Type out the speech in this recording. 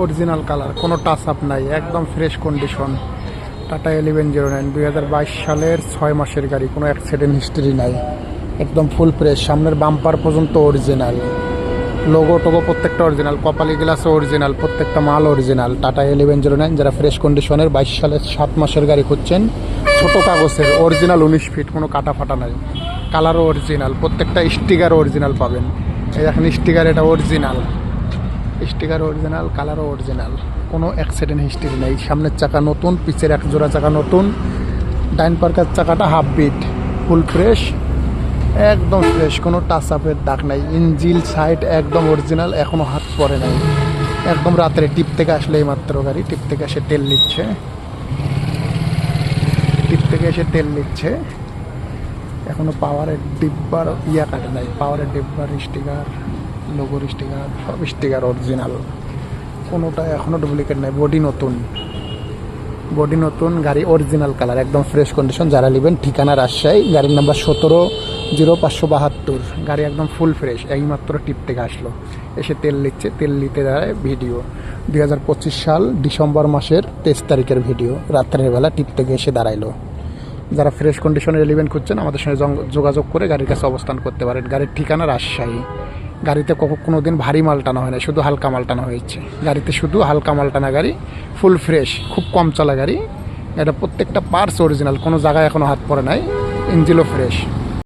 Original colour, কোনো touch up নাই, একদম ফ্রেশ কন্ডিশন। টাটা 1109 2022 সালের 6 মাসের গাড়ি, কোনো অ্যাক্সিডেন্ট হিস্ট্রি নাই, একদম ফুল ফ্রেশ। সামনের বাম্পার পর্যন্ত অরিজিনাল, লোগো টোগো প্রত্যেকটা অরিজিনাল, কপালি গ্লাসও অরিজিনাল, প্রত্যেকটা মাল অরিজিনাল। টাটা 1109 যারা ফ্রেশ কন্ডিশনের 22 সালের 7 মাসের গাড়ি খুঁজছেন, ছোট কাগজের অরিজিনাল 19 ফিট, কোনো কাটা ফাটা নাই, কালারও অরিজিনাল, প্রত্যেকটা স্টিকারও অরিজিনাল পাবেন। এই দেখেন স্টিকার, এটা অরিজিনাল স্টিকার, অরিজিনাল কালারও অরিজিনাল, কোনো অ্যাক্সিডেন্ট হিস্ট্রি নেই। সামনের চাকা নতুন, পিছের এক জোড়া চাকা নতুন, ডাইন পার্কের চাকাটা হাফ বিট, ফুল ফ্রেশ, একদম ফ্রেশ, কোনো টাচ আপের দাগ নাই। ইঞ্জিল সাইড একদম অরিজিনাল, এখনও হাত পরে নাই। একদম রাত্রে টিপ থেকে আসলে এই মাত্র গাড়ি টিপ থেকে এসে তেল নিচ্ছে, এখনও পাওয়ারের ডিব্বার কাটে নাই, পাওয়ারের ডিব্বার স্টিকার, লোগোর স্টিকার, সব স্টিকার অরিজিনাল, কোনোটা এখনও ডুপ্লিকেট নাই। বডি নতুন, গাড়ি অরিজিনাল কালার, একদম ফ্রেশ কন্ডিশন। যারা নেবেন ঠিকানা রাজশাহী, গাড়ির নাম্বার 170572, গাড়ি একদম ফুল ফ্রেশ, এইমাত্র টিপ থেকে আসলো, এসে তেল নিচ্ছে, তেল নিতে দাঁড়ায়। ভিডিও 2025 সাল ডিসেম্বর মাসের 23 তারিখের ভিডিও, রাত্রের বেলা টিপ থেকে এসে দাঁড়াইলো। যারা ফ্রেশ কন্ডিশনের এলিভেন্ট খুঁজছেন, আমাদের সঙ্গে যোগাযোগ করে গাড়ির কাছে অবস্থান করতে পারেন। গাড়ির ঠিকানা রাজশাহী। গাড়িতে কোনো দিন ভারী মাল টানা হয় না, শুধু হালকা মাল টানা হয়েছে গাড়িতে, শুধু হালকা মাল টানা গাড়ি, ফুল ফ্রেশ, খুব কম চলা গাড়ি। এটা প্রত্যেকটা পার্টস অরিজিনাল, কোনো জায়গায় এখনও হাত পড়ে নাই, ইঞ্জিনও ফ্রেশ।